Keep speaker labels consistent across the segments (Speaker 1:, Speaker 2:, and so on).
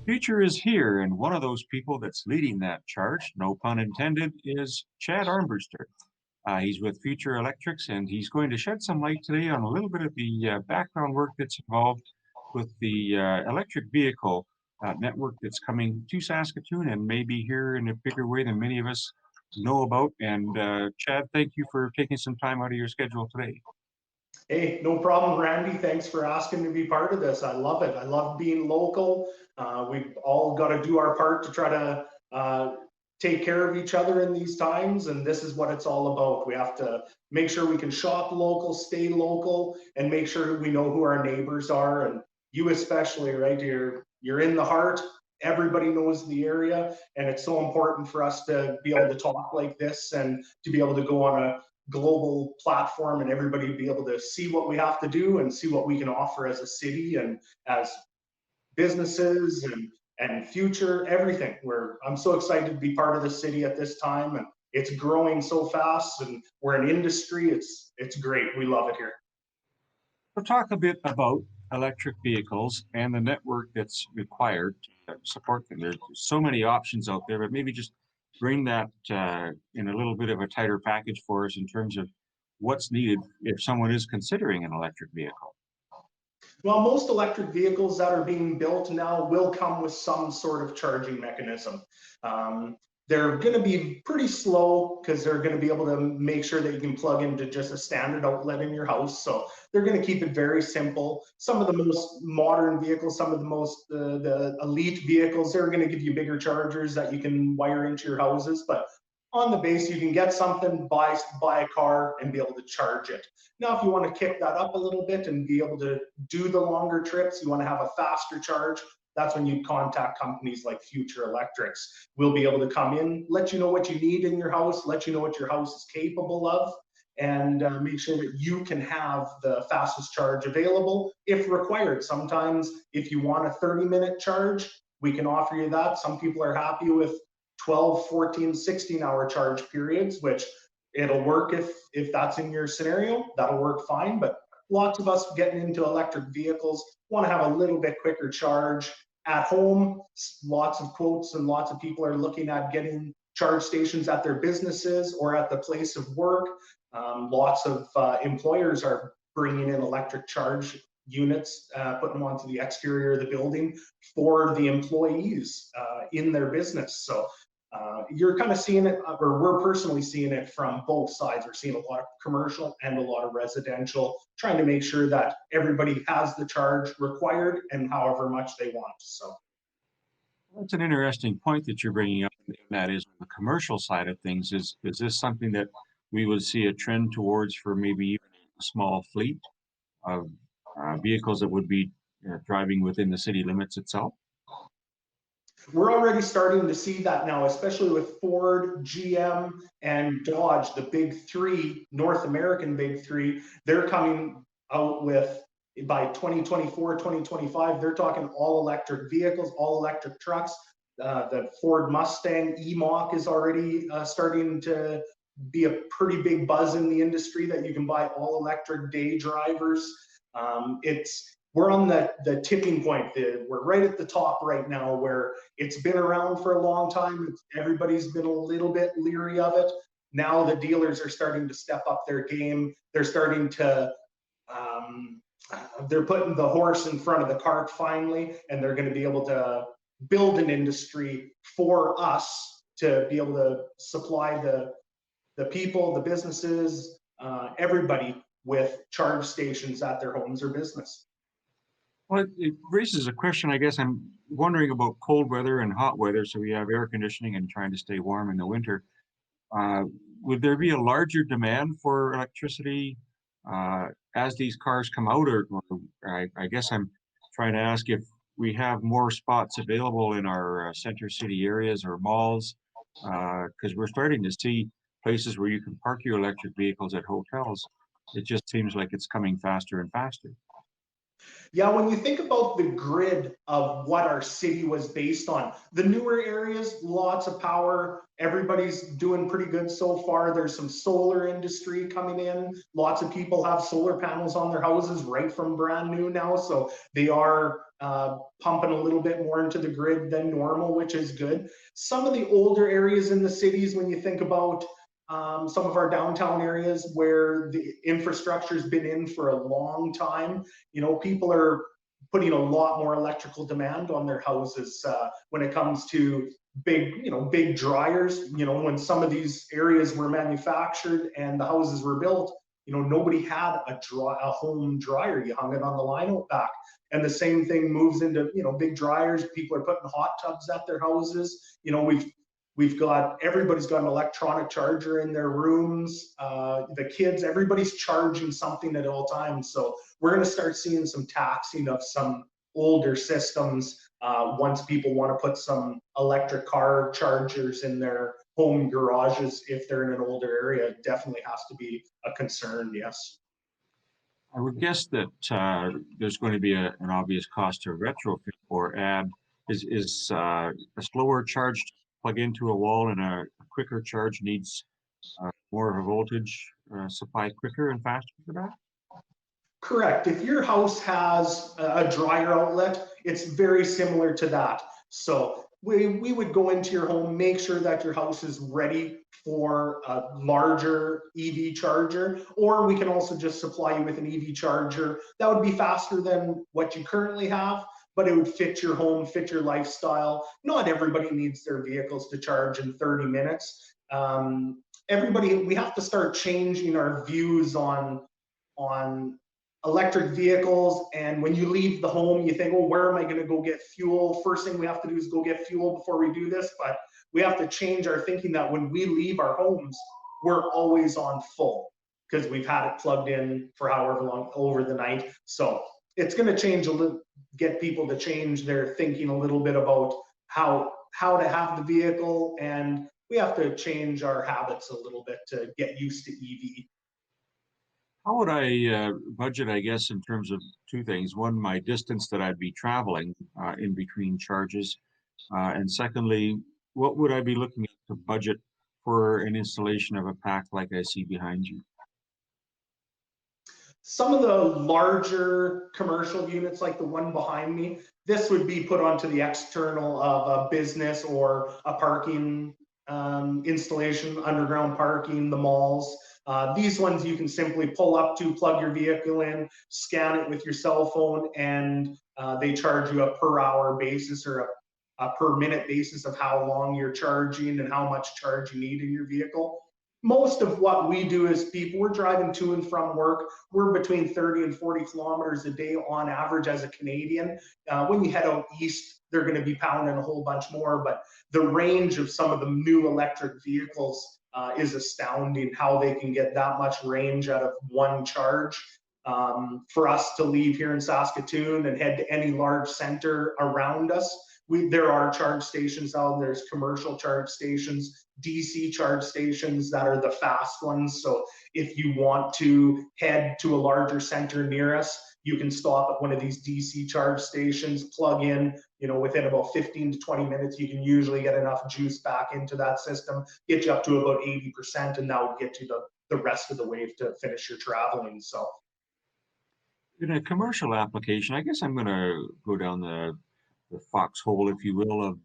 Speaker 1: Future is here, and one of those people that's leading that charge, no pun intended, is Chad Armbruster. He's with Future Electrics, and he's going to shed some light today on a little bit of the background work that's involved with the electric vehicle network that's coming to Saskatoon and maybe here in a bigger way than many of us know about. And Chad, thank you for taking some time out of your schedule today.
Speaker 2: Hey, no problem, Randy. Thanks for asking me to be part of this. I love it. I love being local. We've all got to do our part to try to take care of each other in these times, and this is what it's all about. We have to make sure we can shop local, stay local, and make sure we know who our neighbors are. And you especially, right? You're in the heart. Everybody knows the area, and it's so important for us to be able to talk like this and to be able to go on a global platform and everybody be able to see what we have to do and see what we can offer as a city and as businesses and future everything. I'm so excited to be part of the city at this time, and it's growing so fast, and we're an industry. It's great. We love it here.
Speaker 1: We'll talk a bit about electric vehicles and the network that's required to support them. There's so many options out there, but maybe just bring that in a little bit of a tighter package for us in terms of what's needed if someone is considering an electric vehicle.
Speaker 2: Well, most electric vehicles that are being built now will come with some sort of charging mechanism. They're going to be pretty slow because they're going to be able to make sure that you can plug into just a standard outlet in your house. So they're going to keep it very simple. Some of the most modern vehicles, some of the most the elite vehicles, they're going to give you bigger chargers that you can wire into your houses. But on the base, you can get something, buy a car, and be able to charge it. Now, if you want to kick that up a little bit and be able to do the longer trips, you want to have a faster charge, that's when you contact companies like Future Electrics. We'll be able to come in, let you know what you need in your house, let you know what your house is capable of, and make sure that you can have the fastest charge available if required. Sometimes if you want a 30-minute charge, we can offer you that. Some people are happy with 12, 14, 16-hour charge periods, which it'll work if that's in your scenario. That'll work fine, but lots of us getting into electric vehicles want to have a little bit quicker charge at home. Lots of quotes and lots of people are looking at getting charge stations at their businesses or at the place of work. Lots of employers are bringing in electric charge units, putting them onto the exterior of the building for the employees in their business. So you're kind of seeing it, or we're personally seeing it from both sides. We're seeing a lot of commercial and a lot of residential, trying to make sure that everybody has the charge required and however much they want. So
Speaker 1: that's an interesting point that you're bringing up, and that is the commercial side of things. Is this something that we would see a trend towards for maybe even a small fleet of vehicles that would be driving within the city limits itself?
Speaker 2: We're already starting to see that now, especially with Ford, GM, and Dodge, the big three, North American big three. They're coming out with, by 2024, 2025, they're talking all electric vehicles, all electric trucks. The Ford Mustang E-Mach is already starting to be a pretty big buzz in the industry that you can buy all electric day drivers. We're on the tipping point. We're right at the top right now where it's been around for a long time. Everybody's been a little bit leery of it. Now the dealers are starting to step up their game. They're starting to, they're putting the horse in front of the cart finally, and they're going to be able to build an industry for us to be able to supply the people, the businesses, everybody with charge stations at their homes or business.
Speaker 1: Well, it raises a question. I guess I'm wondering about cold weather and hot weather. So we have air conditioning and trying to stay warm in the winter. Would there be a larger demand for electricity as these cars come out? Or I guess I'm trying to ask if we have more spots available in our center city areas or malls, because we're starting to see places where you can park your electric vehicles at hotels. It just seems like it's coming faster and faster.
Speaker 2: Yeah, when you think about the grid of what our city was based on, the newer areas, lots of power, everybody's doing pretty good so far. There's some solar industry coming in. Lots of people have solar panels on their houses right from brand new now. So they are pumping a little bit more into the grid than normal, which is good. Some of the older areas in the cities, when you think about some of our downtown areas where the infrastructure's been in for a long time, people are putting a lot more electrical demand on their houses when it comes to big dryers. When some of these areas were manufactured and the houses were built, nobody had a home dryer. You hung it on the line out back. And the same thing moves into, big dryers. People are putting hot tubs at their houses. Everybody's got an electronic charger in their rooms. The kids, everybody's charging something at all times. So we're going to start seeing some taxing of some older systems once people want to put some electric car chargers in their home garages. If they're in an older area, it definitely has to be a concern, yes.
Speaker 1: I would guess that there's going to be an obvious cost to retrofit or add. Is a slower charge to plug into a wall and a quicker charge needs more of a voltage supply quicker and faster for that?
Speaker 2: Correct. If your house has a dryer outlet, it's very similar to that. So we would go into your home, make sure that your house is ready for a larger EV charger, or we can also just supply you with an EV charger that would be faster than what you currently have, but it would fit your home, fit your lifestyle. Not everybody needs their vehicles to charge in 30 minutes. We have to start changing our views on electric vehicles. And when you leave the home, you think, well, where am I going to go get fuel? First thing we have to do is go get fuel before we do this. But we have to change our thinking that when we leave our homes, we're always on full because we've had it plugged in for however long over the night. So it's going to change a little, get people to change their thinking a little bit about how to have the vehicle. And we have to change our habits a little bit to get used to EV.
Speaker 1: How would I budget, I guess, in terms of two things? One, my distance that I'd be traveling in between charges. And secondly, what would I be looking at to budget for an installation of a pack like I see behind you?
Speaker 2: Some of the larger commercial units, like the one behind me, this would be put onto the external of a business or a parking installation, underground parking, the malls. These ones you can simply pull up to, plug your vehicle in, scan it with your cell phone, and they charge you a per hour basis or a per minute basis of how long you're charging and how much charge you need in your vehicle. Most of what we do is we're driving to and from work. We're between 30 and 40 kilometers a day on average as a Canadian. When you head out east, they're going to be pounding a whole bunch more, but the range of some of the new electric vehicles is astounding, how they can get that much range out of one charge. For us to leave here in Saskatoon and head to any large center around us, there are charge stations out. There's commercial charge stations, DC charge stations that are the fast ones. So if you want to head to a larger center near us, you can stop at one of these DC charge stations, plug in, within about 15 to 20 minutes, you can usually get enough juice back into that system, get you up to about 80%, and that would get you the rest of the way to finish your traveling. So
Speaker 1: In a commercial application, I guess I'm going to go down the foxhole, if you will, of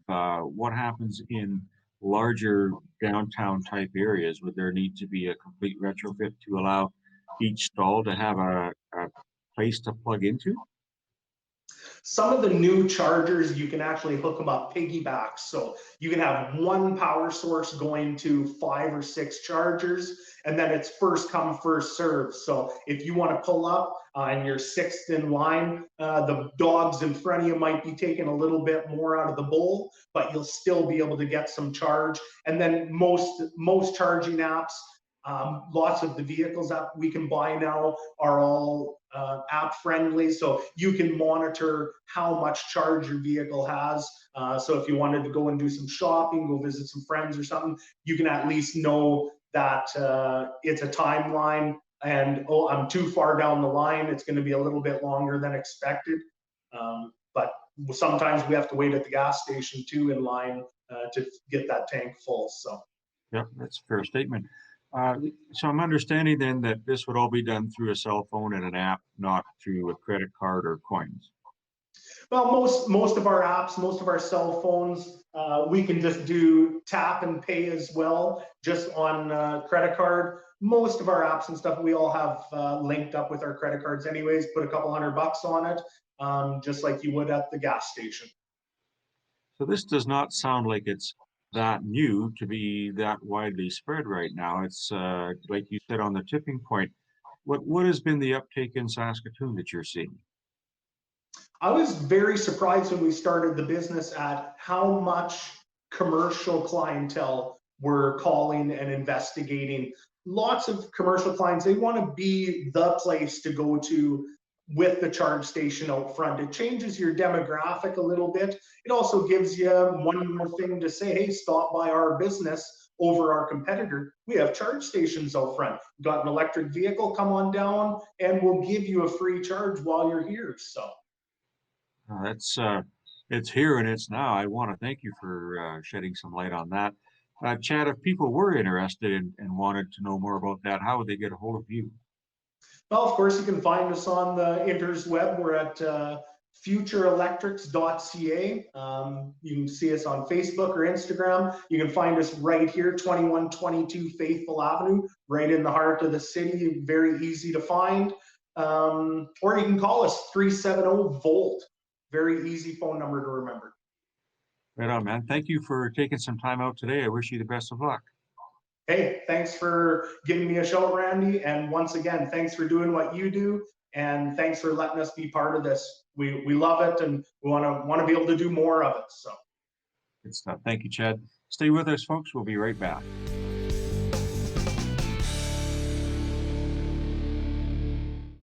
Speaker 1: what happens in larger downtown type areas. Would there need to be a complete retrofit to allow each stall to have a place to plug into?
Speaker 2: some of the new chargers, you can actually hook them up piggybacks. So you can have one power source going to 5 or 6 chargers, and then it's first come, first serve. So if you want to pull up and you're 6th in line, the dogs in front of you might be taking a little bit more out of the bowl, but you'll still be able to get some charge. And then most charging apps, lots of the vehicles that we can buy now are all app friendly, so you can monitor how much charge your vehicle has. So if you wanted to go and do some shopping, go visit some friends or something, you can at least know that it's a timeline, and oh, I'm too far down the line, it's going to be a little bit longer than expected. But sometimes we have to wait at the gas station too in line to get that tank full. So
Speaker 1: yeah, that's a fair statement. So I'm understanding then that this would all be done through a cell phone and an app, not through a credit card or coins.
Speaker 2: Well, most of our apps, most of our cell phones, we can just do tap and pay as well, just on credit card. Most of our apps and stuff, we all have linked up with our credit cards anyways, put a couple $100 on it, just like you would at the gas station.
Speaker 1: So this does not sound like it's that new to be that widely spread right now. It's like you said, on the tipping point. What has been the uptake in Saskatoon that you're seeing?
Speaker 2: I was very surprised when we started the business at how much commercial clientele were calling and investigating. Lots of commercial clients, they want to be the place to go to with the charge station out front. It changes your demographic a little bit. It also gives you one more thing to say, hey, stop by our business over our competitor. We have charge stations out front. We've got an electric vehicle, come on down and we'll give you a free charge while you're here. So
Speaker 1: That's it's here and it's now. I want to thank you for shedding some light on that. Chad, if people were interested and wanted to know more about that, how would they get a hold of you?
Speaker 2: well, of course, you can find us on the interweb. We're at futureelectrics.ca. You can see us on Facebook or Instagram. You can find us right here, 2122 Faithful Avenue, right in the heart of the city. Very easy to find. Or you can call us 370-VOLT. Very easy phone number to remember.
Speaker 1: Right on, man. Thank you for taking some time out today. I wish you the best of luck.
Speaker 2: Hey, thanks for giving me a shout, Randy. And once again, thanks for doing what you do. And thanks for letting us be part of this. We love it and we want to be able to do more of it. So
Speaker 1: Good stuff. Thank you, Chad. Stay with us, folks. We'll be right back.